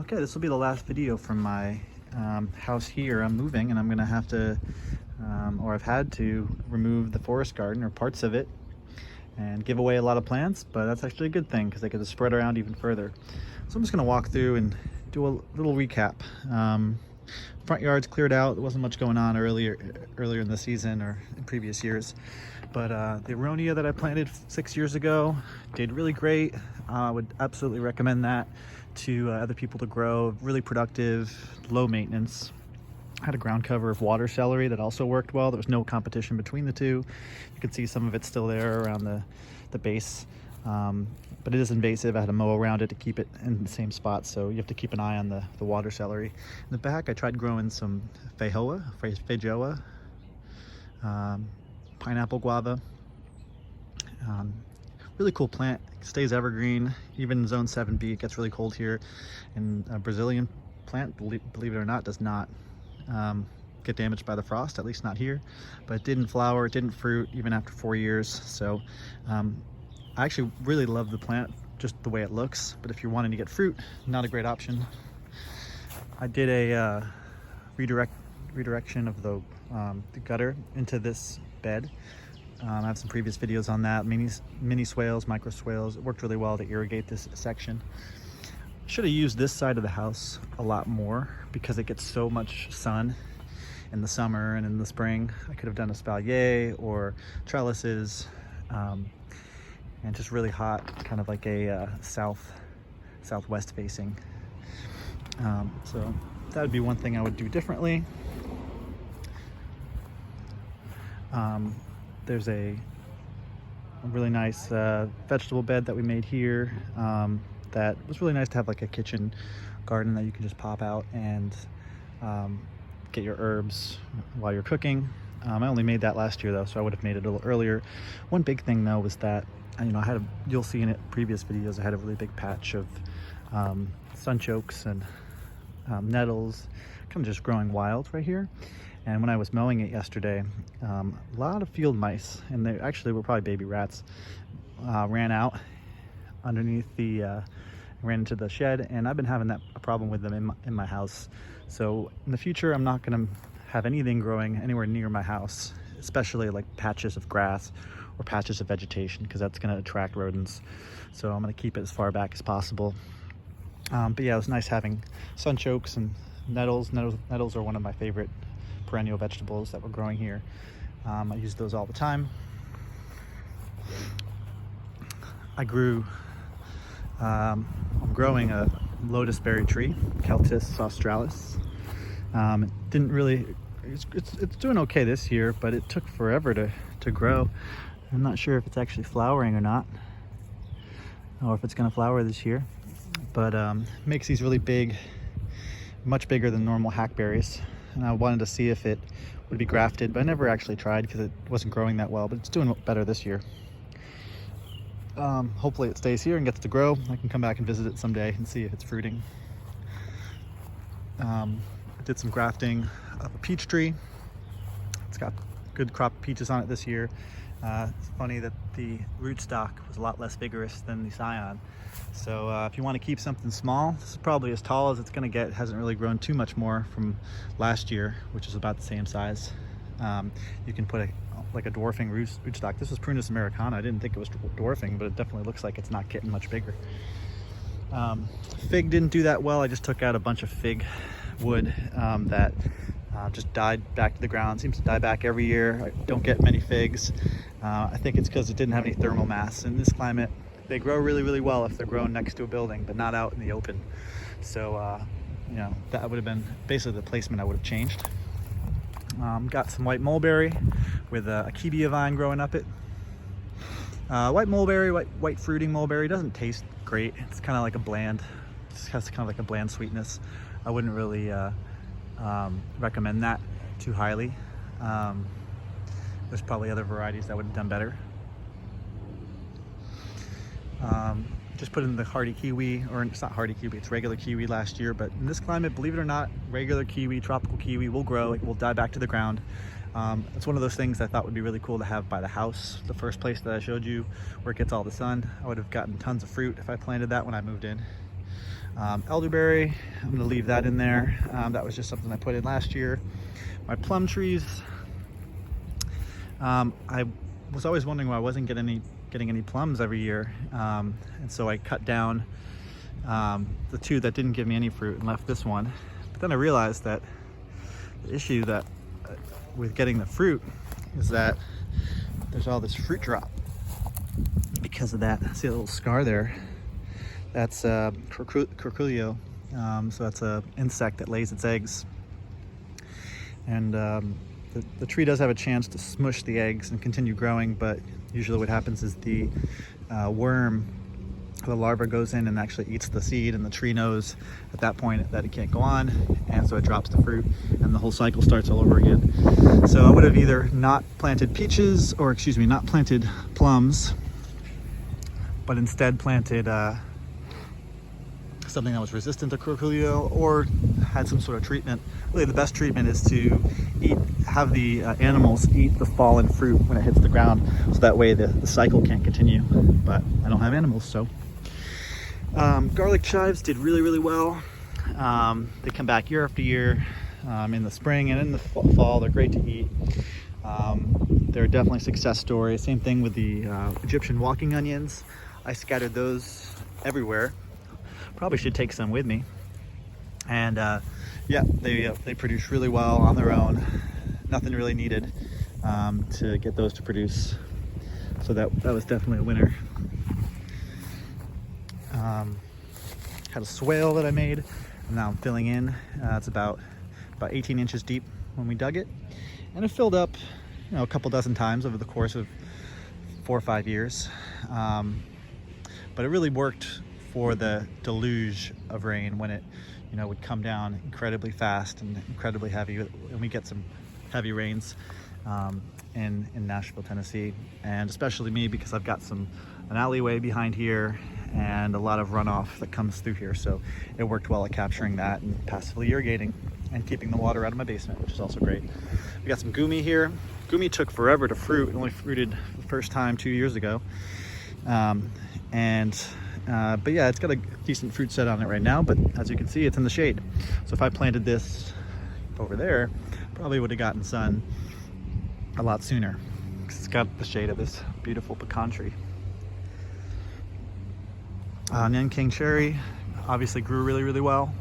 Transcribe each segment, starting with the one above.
Okay, this will be the last video from my house here. I'm moving and I'm gonna have to, or I've had to remove the forest garden or parts of it and give away a lot of plants, but that's actually a good thing because they get to spread around even further. So I'm just gonna walk through and do a little recap. Front yard's cleared out. There wasn't much going on earlier in the season or in previous years, but the aronia that I planted 6 years ago did really great. I would absolutely recommend that to other people to grow. Really productive, low maintenance. I had a ground cover of water celery that also worked well. There was no competition between the two. You can see some of it still there around the base, but it is invasive. I had to mow around it to keep it in the same spot, so you have to keep an eye on the water celery. In the back, I tried growing some feijoa, pineapple guava. Really cool plant, stays evergreen. Even in zone 7B, it gets really cold here. And a Brazilian plant, believe it or not, does not get damaged by the frost, at least not here. But it didn't flower, it didn't fruit even after 4 years. So I actually really love the plant, just the way it looks. But if you're wanting to get fruit, not a great option. I did a redirection of the gutter into this bed. I have some previous videos on that. Mini swales, micro swales. It worked really well to irrigate this section. Should have used this side of the house a lot more because it gets so much sun in the summer and in the spring. I could have done espalier or trellises, and just really hot, kind of like a southwest facing. So that would be one thing I would do differently. There's a really nice vegetable bed that we made here that was really nice to have, like a kitchen garden that you can just pop out and get your herbs while you're cooking. I only made that last year though, so I would have made it a little earlier. One big thing though was that, you'll see in it previous videos, I had a really big patch of sunchokes and nettles kind of just growing wild right here. And when I was mowing it yesterday, a lot of field mice, and they actually were probably baby rats, ran out underneath ran into the shed, and I've been having a problem with them in my house. So in the future, I'm not gonna have anything growing anywhere near my house, especially like patches of grass or patches of vegetation, because that's gonna attract rodents. So I'm gonna keep it as far back as possible. But yeah, it was nice having sunchokes and nettles. Nettles are one of my favorite perennial vegetables that we're growing here. I use those all the time. I'm growing a lotus berry tree, Celtis australis. It didn't really, it's doing okay this year, but it took forever to grow. I'm not sure if it's actually flowering or not, or if it's gonna flower this year, but makes these really big, much bigger than normal hackberries. And I wanted to see if it would be grafted, but I never actually tried because it wasn't growing that well, but it's doing better this year. Hopefully it stays here and gets to grow. I can come back and visit it someday and see if it's fruiting. I did some grafting of a peach tree. It's got good crop of peaches on it this year. It's funny that the rootstock was a lot less vigorous than the scion. So if you want to keep something small, this is probably as tall as it's going to get. It hasn't really grown too much more from last year, which is about the same size. You can put like a dwarfing rootstock. This is Prunus americana. I didn't think it was dwarfing, but it definitely looks like it's not getting much bigger. Fig didn't do that well. I just took out a bunch of fig wood that just died back to the ground. Seems to die back every year. I don't get many figs. I think it's because it didn't have any thermal mass. In this climate, they grow really well if they're grown next to a building, but not out in the open. So, that would have been basically the placement I would have changed. Got some white mulberry with a akebia vine growing up it. White mulberry, white fruiting mulberry doesn't taste great. It's kind of like just has kind of like a bland sweetness. I wouldn't really recommend that too highly. There's probably other varieties that would have done better. Just put in the hardy kiwi, or it's not hardy kiwi, it's regular kiwi last year, but in this climate, believe it or not, regular kiwi, tropical kiwi will grow, it will die back to the ground. It's one of those things I thought would be really cool to have by the house, the first place that I showed you where it gets all the sun. I would have gotten tons of fruit if I planted that when I moved in. Elderberry, I'm going to leave that in there. That was just something I put in last year. My plum trees, I was always wondering why I wasn't getting any plums every year, and so I cut down the two that didn't give me any fruit and left this one. But then I realized that the issue that with getting the fruit is that there's all this fruit drop because of that. See a little scar there? That's curculio. So that's a insect that lays its eggs, and the tree does have a chance to smush the eggs and continue growing, but usually what happens is the worm, the larva, goes in and actually eats the seed, and the tree knows at that point that it can't go on, and so it drops the fruit and the whole cycle starts all over again. So I would have either not planted peaches, or excuse me, not planted plums, but instead planted something that was resistant to curculio, or had some sort of treatment. Really the best treatment is to have the animals eat the fallen fruit when it hits the ground, so that way the cycle can't continue. But I don't have animals, so. Garlic chives did really well. They come back year after year, in the spring and in the fall. They're great to eat. They're definitely a success story. Same thing with the Egyptian walking onions. I scattered those everywhere. Probably should take some with me. And yeah, they produce really well on their own. Nothing really needed to get those to produce. So that was definitely a winner. Had a swale that I made, and now I'm filling in. It's about 18 inches deep when we dug it, and it filled up, a couple dozen times over the course of 4 or 5 years. But it really worked for the deluge of rain when it, would come down incredibly fast and incredibly heavy. And we get some heavy rains in Nashville, Tennessee, and especially me, because I've got an alleyway behind here and a lot of runoff that comes through here. So it worked well at capturing that and passively irrigating and keeping the water out of my basement, which is also great. We got some gumi here. Gumi took forever to fruit. It only fruited the first time 2 years ago. But yeah, it's got a decent fruit set on it right now, but as you can see, it's in the shade. So if I planted this over there, probably would have gotten sun a lot sooner, because it's got the shade of this beautiful pecan tree. Nanking cherry obviously grew really well.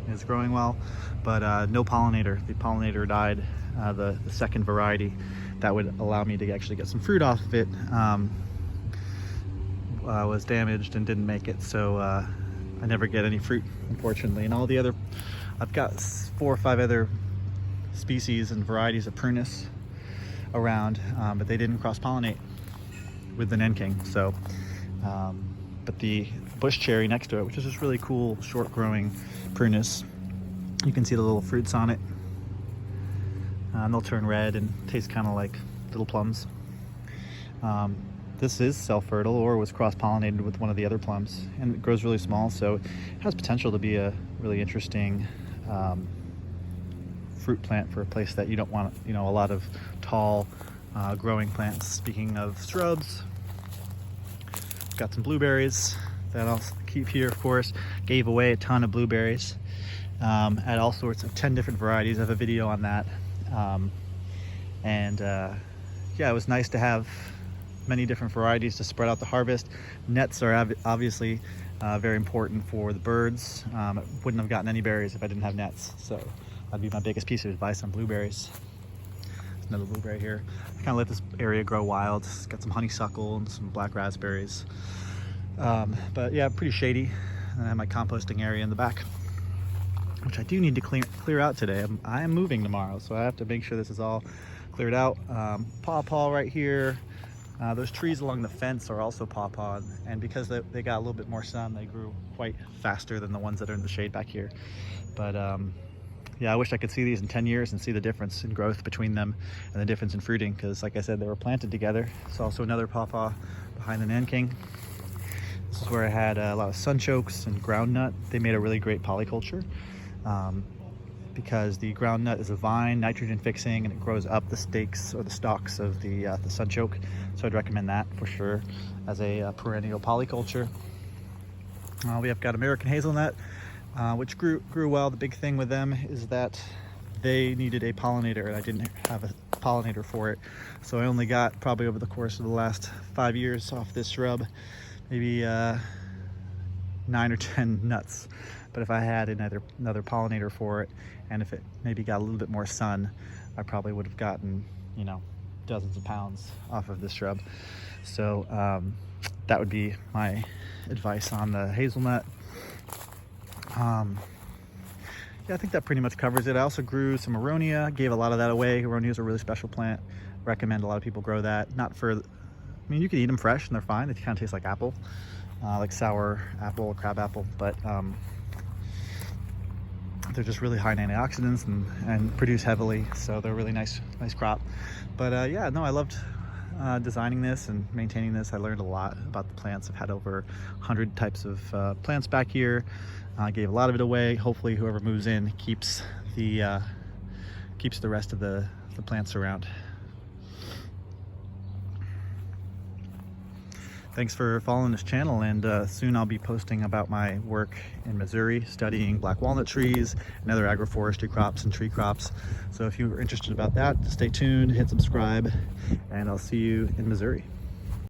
It's growing well, but no pollinator. The pollinator died. The second variety that would allow me to actually get some fruit off of it was damaged and didn't make it, so I never get any fruit, unfortunately. And all the other, I've got 4 or 5 other species and varieties of prunus around, but they didn't cross-pollinate with the Nanking. So but the bush cherry next to it, which is just really cool short growing prunus, you can see the little fruits on it, and they'll turn red and taste kind of like little plums. This is self-fertile, or was cross-pollinated with one of the other plums, and it grows really small, so it has potential to be a really interesting fruit plant for a place that you don't want, a lot of tall growing plants. Speaking of shrubs, got some blueberries that I'll keep here, of course. Gave away a ton of blueberries at all sorts of 10 different varieties. I have a video on that. Yeah, it was nice to have many different varieties to spread out the harvest. Nets are obviously very important for the birds. I wouldn't have gotten any berries if I didn't have nets, so that'd be my biggest piece of advice on blueberries. There's another blueberry here. I kind of let this area grow wild. It's got some honeysuckle and some black raspberries. But yeah, pretty shady. And I have my composting area in the back, which I do need to clear out today. I am moving tomorrow, so I have to make sure this is all cleared out. Pawpaw right here. Those trees along the fence are also pawpaw, and because they got a little bit more sun, they grew quite faster than the ones that are in the shade back here. But yeah, I wish I could see these in 10 years and see the difference in growth between them and the difference in fruiting, because like I said, they were planted together. It's also another pawpaw behind the Nanking. This is where I had a lot of sunchokes and groundnut. They made a really great polyculture because the groundnut is a vine, nitrogen fixing, and it grows up the stakes or the stalks of the sunchoke. So I'd recommend that for sure as a perennial polyculture. We have got American hazelnut, which grew well. The big thing with them is that they needed a pollinator, and I didn't have a pollinator for it. So I only got, probably over the course of the last 5 years off this shrub, maybe 9 or 10 nuts. But if I had another pollinator for it, and if it maybe got a little bit more sun, I probably would have gotten, you know, dozens of pounds off of this shrub. So that would be my advice on the hazelnut. Yeah, I think that pretty much covers it. I also grew some aronia, gave a lot of that away. Aronia is a really special plant. Recommend a lot of people grow that. Not for, I mean, you can eat them fresh and they're fine. They kind of taste like apple, like sour apple or crab apple, but they're just really high in antioxidants and produce heavily, so they're a really nice crop. But yeah, no, I loved designing this and maintaining this. I learned a lot about the plants. I've had over 100 types of plants back here. I gave a lot of it away. Hopefully whoever moves in keeps the rest of the plants around. Thanks for following this channel, and soon I'll be posting about my work in Missouri studying black walnut trees and other agroforestry crops and tree crops. So if you're interested about that, stay tuned, hit subscribe, and I'll see you in Missouri.